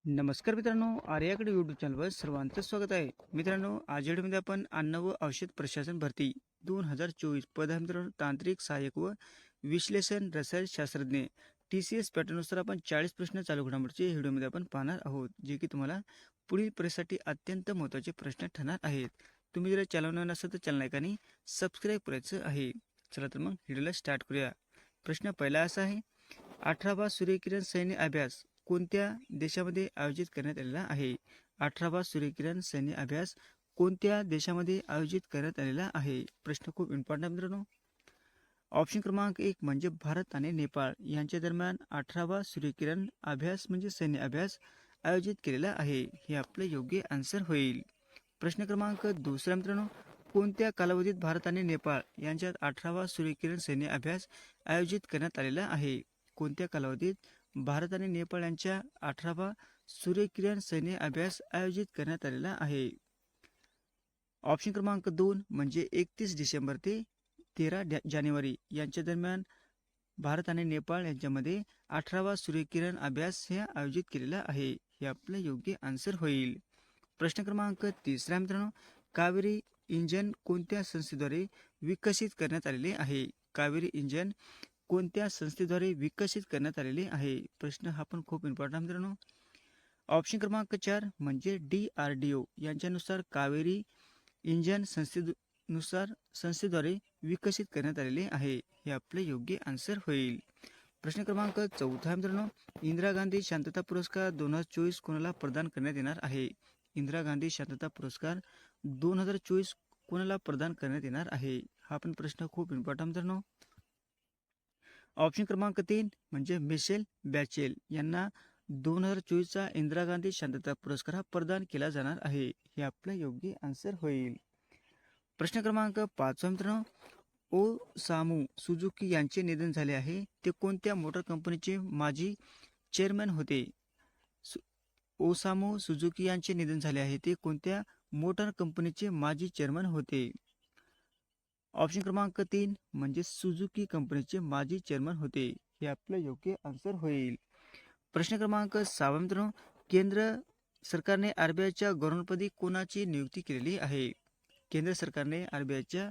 नमस्कार मित्रांनो, आर्याकडे यूट्यूब चॅनलवर सर्वांचं स्वागत आहे. मित्रांनो, आज व्हिडिओमध्ये आपण अन्न व औषध प्रशासन भरती 2024 पद आहे मित्रांनो, तांत्रिक सहाय्यक व विश्लेषण रसायनशास्त्रज्ञ TCS पॅटर्ननुसार आपण 40 प्रश्न चालू घडामोडीचे व्हिडिओमध्ये आपण पाहणार आहोत, जे की तुम्हाला पुढील परीक्षेसाठी अत्यंत महत्त्वाचे प्रश्न ठरणार आहेत. तुम्ही जर चॅनल नवीन असाल तर चॅनल ऐकानी सबस्क्राईब करायचं आहे. चला तर मग व्हिडिओला स्टार्ट करूया. प्रश्न पहिला असा आहे, 18वा सूर्यकिरण सैन्य अभ्यास कोणत्या देशामध्ये आयोजित करण्यात आलेला आहे? 18वा सूर्यकिरण सैन्य अभ्यास कोणत्या देशामध्ये आयोजित करण्यात आलेला आहे? प्रश्न खूप इम्पॉर्टंट आहे मित्रांनो. ऑप्शन क्रमांक 1 म्हणजे भारत आणि नेपाळ यांच्या दरम्यान 18वा सूर्यकिरण अभ्यास म्हणजे सैन्य अभ्यास आयोजित केलेला आहे. हे आपलं योग्य आन्सर होईल. प्रश्न क्रमांक दुसरा मित्रांनो, कोणत्या कालावधीत भारत आणि नेपाळ यांच्यात 18वा सूर्यकिरण सैन्य अभ्यास आयोजित करण्यात आलेला आहे? कोणत्या कालावधीत भारत आणि नेपाळ यांच्या 18वा सूर्यकिरण सैन्य अभ्यास आयोजित करण्यात आलेला आहे? ऑप्शन क्रमांक 2 म्हणजे 31 डिसेंबर ते 13 जानेवारी यांच्या दरम्यान भारत आणि नेपाळ यांच्यामध्ये 18वा सूर्यकिरण अभ्यास हे आयोजित केलेला आहे. हे आपलं योग्य आन्सर होईल. प्रश्न क्रमांक तिसरा मित्रांनो, कावेरी इंजन कोणत्या संस्थेद्वारे विकसित करण्यात आलेले आहे? कावेरी इंजन कोणत्या संस्थेद्वारे विकसित करण्यात आलेले आहे? प्रश्न हा पण खूप इम्पॉर्टंट मित्रांनो. ऑप्शन क्रमांक 4 म्हणजे DRDO यांच्यानुसार कावेरी इंजन संस्थेद्वारे विकसित करण्यात आलेले आहे. हे आपले योग्य आन्सर होईल. प्रश्न क्रमांक 4 मित्रांनो, इंदिरा गांधी शांतता पुरस्कार 2024 कोणाला प्रदान करण्यात येणार आहे? इंदिरा गांधी शांतता पुरस्कार 2024 कोणाला प्रदान करण्यात येणार आहे? हा पण प्रश्न खूप इम्पॉर्टंट मित्रांनो. ऑप्शन क्रमांक 3 म्हणजे मिशेल बॅचेल यांना 2024चा इंदिरा गांधी शांतता पुरस्कार हा प्रदान केला जाणार आहे. हे आपलं योग्य आन्सर होईल. प्रश्न क्रमांक 5 मित्रांनो, ओसामू सुझुकी यांचे निधन झाले आहे. ते कोणत्या मोटर कंपनीचे माजी चेअरमन होते? ओसामू सुझुकी यांचे निधन झाले आहे. ते कोणत्या मोटर कंपनीचे माजी चेअरमन होते? ऑप्शन क्रमांक 3 म्हणजे सुझुकी कंपनीचे माजी चेअरमन होते. हे आपलं योग्य आन्सर होईल. प्रश्न क्रमांक 6 मित्रांनो, केंद्र सरकारने RBIच्या गव्हर्नरपदी कोणाची नियुक्ती केलेली आहे? केंद्र सरकारने RBIच्या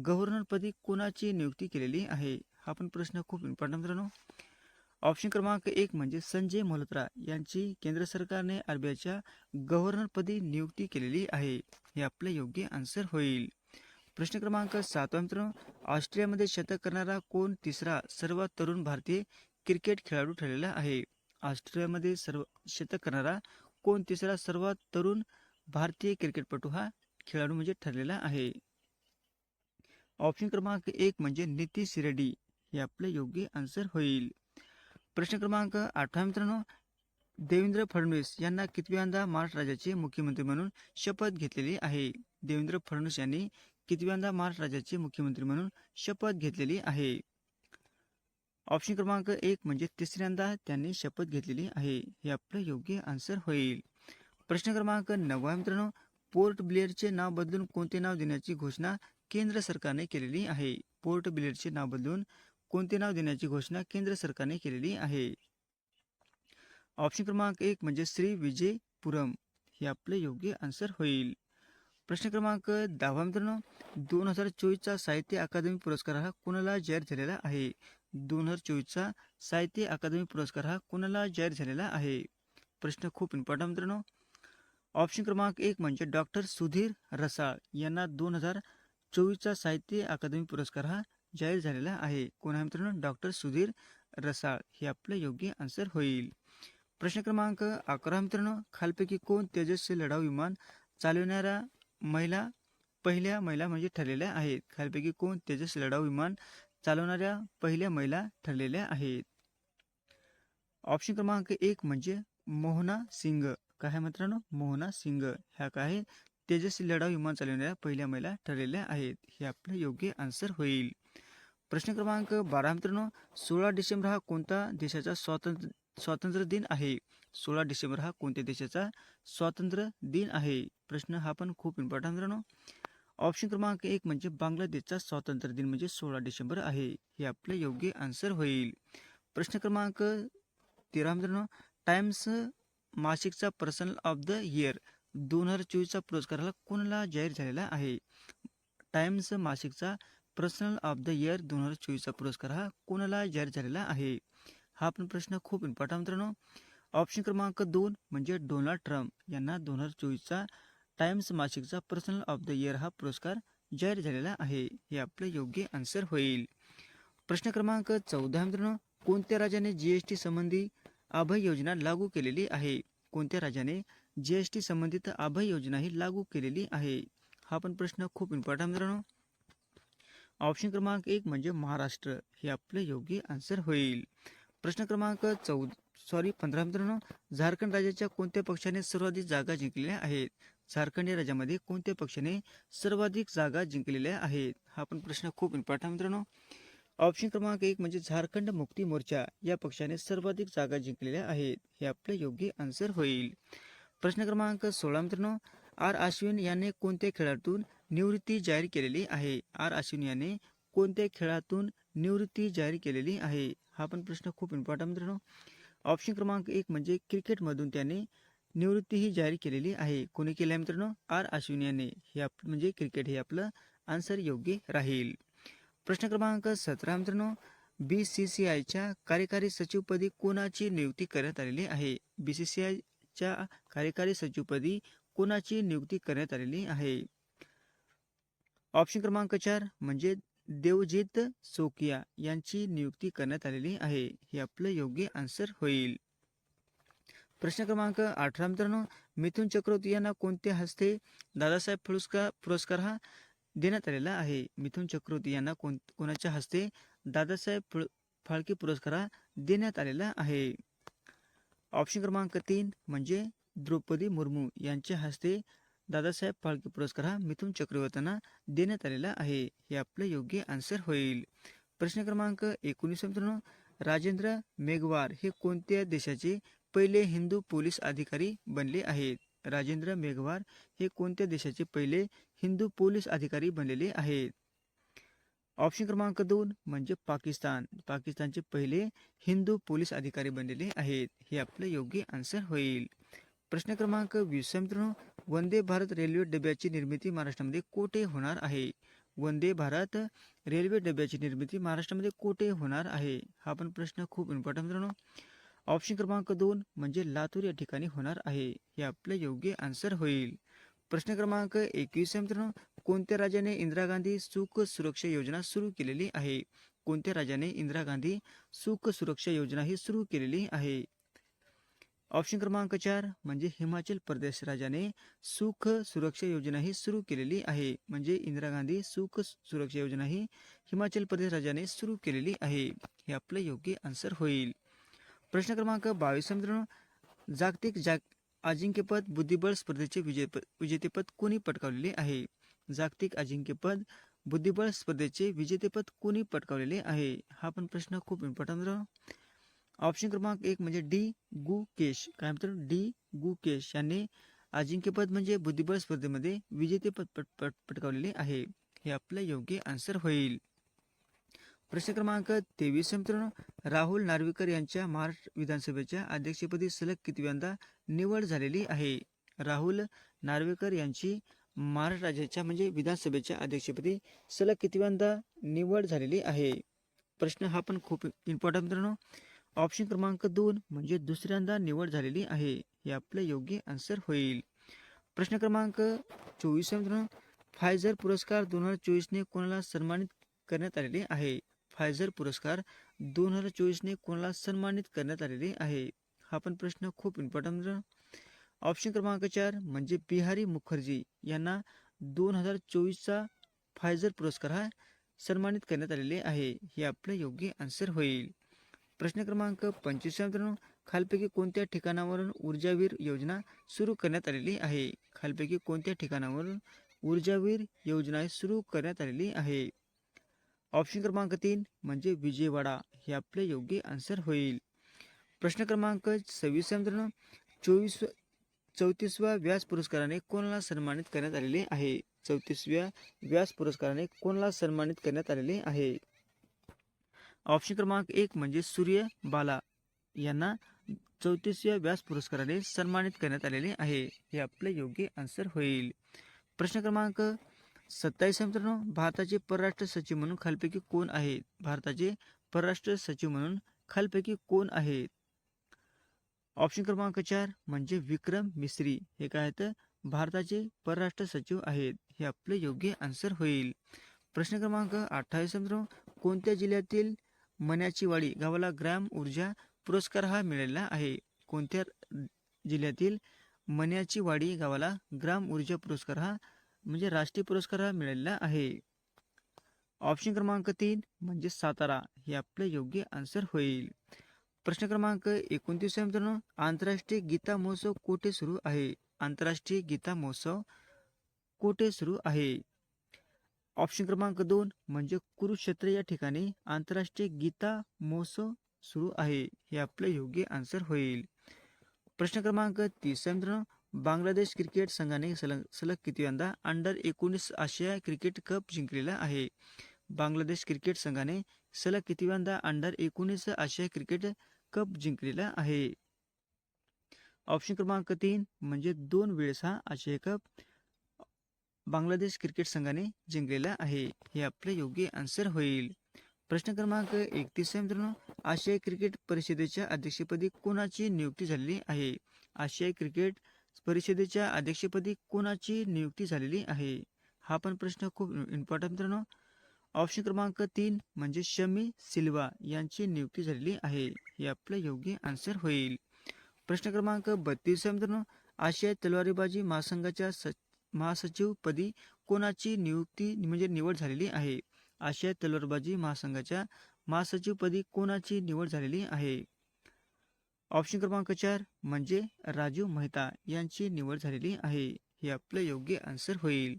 गव्हर्नरपदी कोणाची नियुक्ती केलेली आहे? हा पण प्रश्न खूप इम्पॉर्टंट मित्रांनो. ऑप्शन क्रमांक 1 म्हणजे संजय मल्होत्रा यांची केंद्र सरकारने RBIच्या गव्हर्नरपदी नियुक्ती केलेली आहे. हे आपलं योग्य आन्सर होईल. प्रश्न क्रमांक 7 मित्रांनो, ऑस्ट्रेलियामध्ये शतक करणारा कोण तिसरा सर्वात तरुण भारतीय क्रिकेट खेळाडू ठरलेला आहे? ऑस्ट्रेलियामध्ये शतक करणारा कोण तिसरा सर्वात तरुण भारतीय क्रिकेटपटू हा खेळाडू म्हणजे ठरलेला आहे? ऑप्शन क्रमांक 1 म्हणजे नितीश रेड्डी. हे आपले योग्य आन्सर होईल. प्रश्न क्रमांक 8 मित्रांनो, देवेंद्र फडणवीस यांना कितव्यांदा महाराष्ट्र राज्याचे मुख्यमंत्री म्हणून शपथ घेतलेली आहे? देवेंद्र फडणवीस यांनी कितव्यांदा महाराष्ट्र राज्याचे मुख्यमंत्री म्हणून शपथ घेतलेली आहे? ऑप्शन क्रमांक 1 म्हणजे तिसऱ्यांदा त्यांनी शपथ घेतलेली आहे. हे आपलं योग्य आन्सर होईल. प्रश्न क्रमांक 9 मित्रांनो, पोर्ट ब्लेअरचे नाव बदलून कोणते नाव देण्याची घोषणा केंद्र सरकारने केलेली आहे? पोर्ट ब्लेअरचे नाव बदलून कोणते नाव देण्याची घोषणा केंद्र सरकारने केलेली आहे? ऑप्शन क्रमांक 1 म्हणजे श्री विजयपुरम. हे आपले योग्य आन्सर होईल. प्रश्न क्रमांक 10 मित्रांनो, 2024चा साहित्य अकादमी पुरस्कार हा कोणाला जाहीर झालेला आहे? 2024चा साहित्य अकादमी पुरस्कार हा कोणाला जाहीर झालेला आहे? प्रश्न खूप इम्पॉर्टंट मित्रांनो. ऑप्शन क्रमांक 1 म्हणजे डॉक्टर सुधीर रसाळ यांना 2024चा साहित्य अकादमी पुरस्कार हा जाहीर झालेला आहे. कोण आहे मित्रांनो? डॉक्टर सुधीर रसाळ. हे आपलं योग्य आन्सर होईल. प्रश्न क्रमांक 11 मित्रांनो, खालपैकी कोण तेजस्वी लढाऊ विमान चालविणाऱ्या पहिल्या महिला म्हणजे ठरलेल्या आहेत? खालपैकी कोण तेजस लढाऊ विमान चालवणाऱ्या पहिल्या महिला ठरलेल्या आहेत? ऑप्शन क्रमांक 1 म्हणजे मोहना सिंग. काय आहे मित्रांनो? मोहना सिंग ह्या काय तेजस्वी लढाऊ विमान चालवणाऱ्या पहिल्या महिला ठरलेल्या आहेत. हे आपलं योग्य आन्सर होईल. प्रश्न क्रमांक 12 मित्रांनो, 16 डिसेंबर हा कोणता देशाचा स्वातंत्र्य दिन आहे? 16 डिसेंबर हा कोणत्या देशाचा स्वातंत्र्य दिन आहे? प्रश्न हा पण खूप इम्पॉर्टंट मित्रांनो. ऑप्शन क्रमांक 1 म्हणजे बांगलादेशचा स्वातंत्र्य दिन म्हणजे 16 डिसेंबर आहे. हे आपले योग्य आन्सर होईल. प्रश्न क्रमांक 13 मित्रांनो, टाइम्स मासिकचा पर्सनल ऑफ द इयर 2024चा पुरस्कार कोणाला जाहीर झालेला आहे? टाइम्स मासिकचा पर्सनल ऑफ द इयर 2024चा पुरस्कार कोणाला जाहीर झालेला आहे? हा पण प्रश्न खूप इम्पॉर्टंट मित्रांनो. ऑप्शन क्रमांक 2 म्हणजे डोनाल्ड ट्रम्प यांना 2024चा टाइम्स मासिकचा पर्सनल ऑफ द इयर हा पुरस्कार जाहीर झालेला आहे. हे आपलं योग्य आन्सर होईल. प्रश्न क्रमांक 14 मित्रांनो, कोणत्या राज्याने जीएसटी संबंधी अभय योजना लागू केलेली आहे? कोणत्या राज्याने जीएसटी संबंधित अभय योजना ही लागू केलेली आहे? हा पण प्रश्न खूप इम्पॉर्टंट मित्रांनो. ऑप्शन क्रमांक 1 म्हणजे महाराष्ट्र. हे आपले योग्य आन्सर होईल. प्रश्न क्रमांक 15 मित्रांनो, झारखंड राज्याच्या कोणत्या पक्षाने सर्वाधिक जागा जिंकलेल्या आहेत? झारखंड या राज्यामध्ये कोणत्या पक्षाने सर्वाधिक जागा जिंकलेल्या आहेत? हा पण प्रश्न खूप इम्पॉर्टंट मित्रांनो. ऑप्शन क्रमांक 1 म्हणजे झारखंड मुक्ती मोर्चा या पक्षाने सर्वाधिक जागा जिंकलेल्या आहेत. हे आपले योग्य आन्सर होईल. प्रश्न क्रमांक 16 मित्रांनो, आर अश्विन याने कोणत्या खेळातून निवृत्ती जाहीर केलेली आहे? आर अश्विन याने कोणत्या खेळातून निवृत्ती जाहीर केलेली आहे? हा पण प्रश्न खूप इम्पॉर्टंट मित्रांनो. ऑप्शन क्रमांक 1 म्हणजे क्रिकेटमधून त्याने निवृत्ती ही जाहीर केलेली आहे. कोणी केली आहे मित्रांनो? आर अश्विन याने. हे म्हणजे क्रिकेट हे आपलं आन्सर योग्य राहील. प्रश्न क्रमांक 17 मित्रांनो, BCCIच्या कार्यकारी सचिवपदी कोणाची नियुक्ती करण्यात आलेली आहे? BCCIच्या कार्यकारी सचिवपदी कोणाची नियुक्ती करण्यात आलेली आहे? ऑप्शन क्रमांक 4 म्हणजे देवजीत सोकिया यांची नियुक्ती करण्यात आलेली आहे. हे आपलं योग्य आन्सर होईल. प्रश्न क्रमांक 18 मित्रांनो, मिथुन चक्रवर्ती यांना कोणत्या हस्ते दादासाहेब पुरस्कार हा देण्यात आलेला आहे? मिथुन चक्रवर्ती यांना कोणाच्या हस्ते दादासाहेब फाळके पुरस्कार देण्यात आलेला आहे? ऑप्शन क्रमांक 3 म्हणजे द्रौपदी मुर्मू यांच्या हस्ते दादासाहेब फाळके पुरस्कार हा मिथुन चक्रवर्तींना देण्यात आलेला आहे. हे आपलं योग्य आन्सर होईल. प्रश्न क्रमांक 19 मित्रांनो, राजेंद्र मेघवार हे कोणत्या देशाचे पहिले हिंदू पोलीस अधिकारी बनले आहेत? राजेंद्र मेघवार हे कोणत्या देशाचे पहिले हिंदू पोलीस अधिकारी बनलेले आहेत? ऑप्शन क्रमांक 2 म्हणजे पाकिस्तान. पाकिस्तानचे पहिले हिंदू पोलीस अधिकारी बनलेले आहेत. हे आपलं योग्य आन्सर होईल. प्रश्न क्रमांक 20 मित्रांनो, वंदे भारत रेल्वे डब्याची निर्मिती महाराष्ट्रामध्ये कोठे होणार आहे? वंदे भारत रेल्वे डब्याची निर्मिती महाराष्ट्रामध्ये कोठे होणार आहे? हा पण प्रश्न खूप इम्पॉर्टंट मित्रांनो. ऑप्शन क्रमांक 2 म्हणजे लातूर या ठिकाणी होणार आहे. हे आपलं योग्य आन्सर होईल. प्रश्न क्रमांक 21 मित्रांनो, कोणत्या राज्याने इंदिरा गांधी सुख सुरक्षा योजना सुरू केलेली आहे? कोणत्या राज्याने इंदिरा गांधी सुख सुरक्षा योजना ही सुरू केलेली आहे? ऑप्शन क्रमांक 4 म्हणजे हिमाचल प्रदेश राज्याने सुख सुरक्षा योजना ही सुरू केलेली आहे. म्हणजे इंदिरा गांधी सुख सुरक्षा योजना ही हिमाचल प्रदेश राज्याने सुरू केलेली आहे. हे आपलं योग्य आन्सर होईल. प्रश्न क्रमांक 22 मित्रांनो, जागतिक अजिंक्यपद बुद्धिबळ स्पर्धेचे विजेतेपद कोणी पटकावलेले आहे? जागतिक अजिंक्यपद बुद्धिबळ स्पर्धेचे विजेतेपद कोणी पटकावलेले आहे? हा पण प्रश्न खूप इम्पॉर्टंट मित्रांनो. ऑप्शन क्रमांक 1 म्हणजे डी गुकेश. काय म्हणतात? डी गुकेश यांनी अजिंक्यपद म्हणजे बुद्धिबळ स्पर्धेमध्ये विजेतेपद पटकावलेले आहे. हे आपलं योग्य आन्सर होईल. प्रश्न क्रमांक 23 मित्रांनो, राहुल नार्वेकर यांच्या महाराष्ट्र विधानसभेच्या अध्यक्षपदी सलग कितव्यांदा निवड झालेली आहे? राहुल नार्वेकर यांची महाराष्ट्र राज्याच्या म्हणजे विधानसभेच्या अध्यक्षपदी सलग कितव्यांदा निवड झालेली आहे? प्रश्न हा पण खूप इम्पॉर्टंट मित्रांनो. ऑप्शन क्रमांक 2 म्हणजे दुसऱ्यांदा निवड झालेली आहे. हे आपलं योग्य आन्सर होईल. प्रश्न क्रमांक 24 मित्रांनो, फायझर पुरस्कार 2024ने कोणाला सन्मानित करण्यात आलेले आहे? फायझर पुरस्कार 2024ने कोणाला सन्मानित करण्यात आलेले आहे? हा पण प्रश्न खूप इम्पॉर्टंट मित्रांनो. ऑप्शन क्रमांक 4 म्हणजे बिहारी मुखर्जी यांना 2024चा फायझर पुरस्कार हा सन्मानित करण्यात आलेले आहे. हे आपलं योग्य आन्सर होईल. प्रश्न क्रमांक 25 मित्रांनो, खालपैकी कोणत्या ठिकाणावरून ऊर्जावीर योजना सुरू करण्यात आलेली आहे? खालपैकी कोणत्या ठिकाणावरून ऊर्जावीर योजना सुरू करण्यात आलेली आहे? ऑप्शन क्रमांक 3 म्हणजे विजयवाडा. हे आपले योग्य आन्सर होईल. प्रश्न क्रमांक 26 मित्रांनो, 34व्या व्यास पुरस्काराने कोणाला सन्मानित करण्यात आलेले आहे? 34व्या व्यास पुरस्काराने कोणाला सन्मानित करण्यात आलेले आहे? ऑप्शन क्रमांक 1 म्हणजे सूर्य बाला यांना 34व्या व्यास पुरस्काराने सन्मानित करण्यात आलेले आहे. हे आपले योग्य आन्सर होईल. प्रश्न क्रमांक 27 मित्रांनो, भारताचे परराष्ट्र सचिव म्हणून खालीलपैकी कोण आहेत? भारताचे परराष्ट्र सचिव म्हणून खालीलपैकी कोण आहेत? ऑप्शन क्रमांक 4 म्हणजे विक्रम मिस्री. हे काय आहेत? भारताचे परराष्ट्र सचिव आहेत. हे आपले योग्य आन्सर होईल. प्रश्न क्रमांक 28 मित्रांनो, कोणत्या जिल्ह्यातील मण्याची वाडी गावाला ग्राम ऊर्जा पुरस्कार हा मिळालेला आहे? कोणत्या जिल्ह्यातील मण्याची वाडी गावाला ग्राम ऊर्जा पुरस्कार हा म्हणजे राष्ट्रीय पुरस्कार हा मिळालेला आहे? ऑप्शन क्रमांक 3 म्हणजे सातारा. हे आपले योग्य आन्सर होईल. प्रश्न क्रमांक 29 मित्रांनो, आंतरराष्ट्रीय गीता महोत्सव कोठे सुरू आहे? आंतरराष्ट्रीय गीता महोत्सव कोठे सुरू आहे? ऑप्शन क्रमांक 2 म्हणजे कुरुक्षेत्र या ठिकाणी आंतरराष्ट्रीय गीता महोत्सव सुरू आहे. हे आपले योग्य आन्सर होईल. प्रश्न क्रमांक 30 मित्रांनो, बांगलादेश क्रिकेट संघाने सलग कितव्यांदा अंडर-19 आशिया क्रिकेट कप जिंकलेला आहे? बांगलादेश क्रिकेट संघाने सलग कितव्यांदा अंडर-19 आशिया क्रिकेट कप जिंकलेला आहे? ऑप्शन क्रमांक 3 म्हणजे 2 वेळेस हा आशिया कप बांगलादेश क्रिकेट संघाने जिंकलेला आहे. हे आपले योग्य आन्सर होईल. प्रश्न क्रमांक 31 मित्रांनो, आशियाई क्रिकेट परिषदेच्या अध्यक्षपदी कोणाची नियुक्ती झालेली आहे? आशियाई क्रिकेट परिषदेच्या अध्यक्षपदी कोणाची नियुक्ती झालेली आहे? हा पण प्रश्न खूप इम्पॉर्टंट मित्रांनो. ऑप्शन क्रमांक 3 म्हणजे शमी सिल्वा यांची नियुक्ती झालेली आहे. हे आपलं योग्य आन्सर होईल. प्रश्न क्रमांक 32 मित्रांनो, आशियाई तलवारीबाजी महासंघाच्या महासचिवपदी कोणाची नियुक्ती म्हणजे निवड झालेली आहे? आशियाई तलवारबाजी महासंघाच्या महासचिवपदी कोणाची निवड झालेली आहे? ऑप्शन क्रमांक 4 म्हणजे राजीव मेहता यांची निवड झालेली आहे. हे आपलं योग्य आन्सर होईल.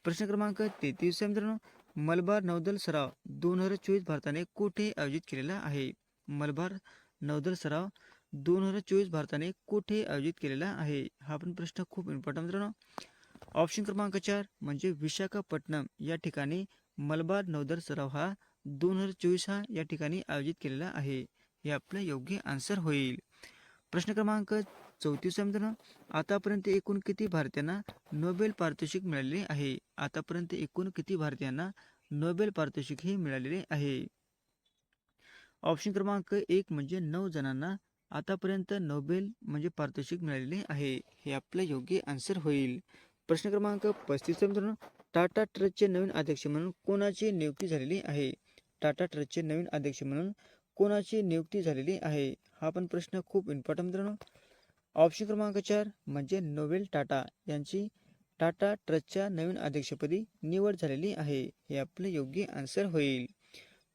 प्रश्न क्रमांक 33 मित्रांनो, मलबार नौदल सराव 2024 भारताने कुठे आयोजित केलेला आहे? मलबार नौदल सराव 2024 भारताने कुठे आयोजित केलेला आहे? हा पण प्रश्न खूप इम्पॉर्टंट मित्रांनो. ऑप्शन क्रमांक 4 म्हणजे विशाखापट्टणम या ठिकाणी मलबार नौदल सराव हा 2024 हा या ठिकाणी आयोजित केलेला आहे. हे आपलं योग्य आन्सर होईल. प्रश्न क्रमांक 34 मित्रांनो, आतापर्यंत एकूण किती भारतीयांना नोबेल पारितोषिक मिळालेले आहे? आतापर्यंत एकूण किती भारतीयांना नोबेल पारितोषिक हे मिळालेले आहे? ऑप्शन क्रमांक 1 म्हणजे 9 जणांना आतापर्यंत नोबेल म्हणजे पारितोषिक मिळालेले आहे. हे आपलं योग्य आन्सर होईल. प्रश्न क्रमांक 35 मित्रांनो, टाटा ट्रस्टचे नवीन अध्यक्ष म्हणून कोणाची नियुक्ती झालेली आहे? टाटा ट्रस्टचे नवीन अध्यक्ष म्हणून कोणाची नियुक्ती झालेली आहे? हा पण प्रश्न खूप इम्पॉर्टंट मित्रांनो. ऑप्शन क्रमांक 4 म्हणजे नोवेल टाटा यांची टाटा ट्रस्टच्या नवीन अध्यक्षपदी निवड झालेली आहे. हे आपले योग्य आन्सर होईल.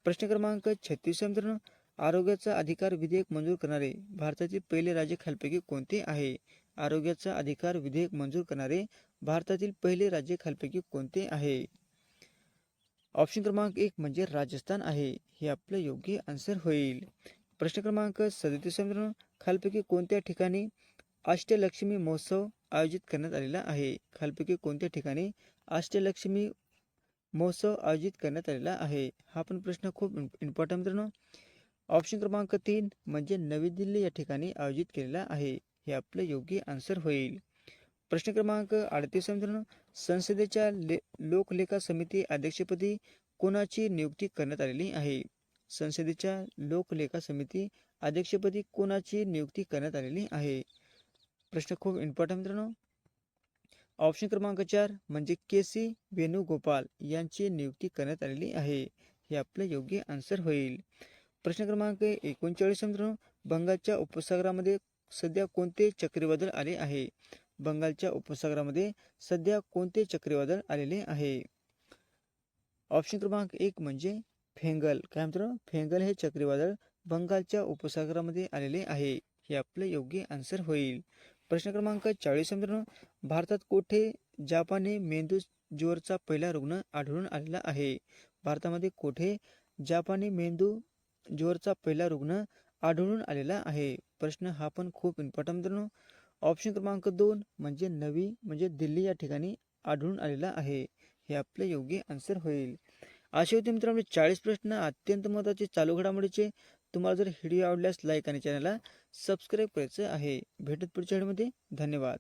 प्रश्न क्रमांक 36 मित्रांनो, आरोग्याचा अधिकार विधेयक मंजूर करणारे भारतातील पहिले राज्य खालीलपैकी कोणते आहे? आरोग्याचा अधिकार विधेयक मंजूर करणारे भारतातील पहिले राज्य खालीलपैकी कोणते आहे? ऑप्शन क्रमांक 1 म्हणजे राजस्थान आहे. हे आपलं योग्य आन्सर होईल. प्रश्न क्रमांक 37 मित्रांनो, खालीलपैकी कोणत्या ठिकाणी अष्टलक्ष्मी महोत्सव आयोजित करण्यात आलेला आहे? खालीलपैकी कोणत्या ठिकाणी अष्टलक्ष्मी महोत्सव आयोजित करण्यात आलेला आहे? हा पण प्रश्न खूप इम्पॉर्टंट मित्रांनो. ऑप्शन क्रमांक 3 म्हणजे नवी दिल्ली या ठिकाणी आयोजित केलेला आहे. हे आपलं योग्य आन्सर होईल. प्रश्न क्रमांक 38 मित्रांनो, संसदेच्या लोकलेखा समिती अध्यक्षपदी कोणाची नियुक्ती करण्यात आलेली आहे? संसदेच्या लोकलेखा समिती अध्यक्षपदी कोणाची नियुक्ती करण्यात आलेली आहे? प्रश्न खूप इम्पॉर्टंट मित्रांनो. ऑप्शन क्रमांक 4 म्हणजे के.सी. वेणुगोपाल यांची नियुक्ती करण्यात आलेली आहे. हे आपलं योग्य आन्सर होईल. प्रश्न क्रमांक 39 मित्रांनो, बंगालच्या उपसागरामध्ये सध्या कोणते चक्रीवादळ आले आहे? बंगालच्या उपसागरामध्ये सध्या कोणते चक्रीवादळ आलेले आहे? ऑप्शन क्रमांक 1 म्हणजे फेंगल. काय मित्रांनो, फेंगल हे चक्रीवादळ बंगालच्या उपसागरामध्ये आलेले आहे. हे आपले योग्य आन्सर होईल. प्रश्न क्रमांक 40 मित्रांनो, भारतात कोठे जापानी मेंदू ज्वरचा पहिला रुग्ण आढळून आलेला आहे? भारतामध्ये कोठे जापानी मेंदू ज्वरचा पहिला रुग्ण आढळून आलेला आहे? प्रश्न हा पण खूप इम्पॉर्टंट मित्रांनो. ऑप्शन क्रमांक 2 म्हणजे नवी म्हणजे दिल्ली या ठिकाणी आढळून आलेला आहे. हे आपले योग्य आन्सर होईल. असे होते मित्रांनो 40 प्रश्न अत्यंत महत्त्वाचे चालू घडामोडीचे. तुम्हाला जर व्हिडिओ आवडल्यास लाईक आणि चॅनलला सबस्क्राईब करायचं आहे. भेटत पुढच्या व्हिडिओमध्ये. धन्यवाद.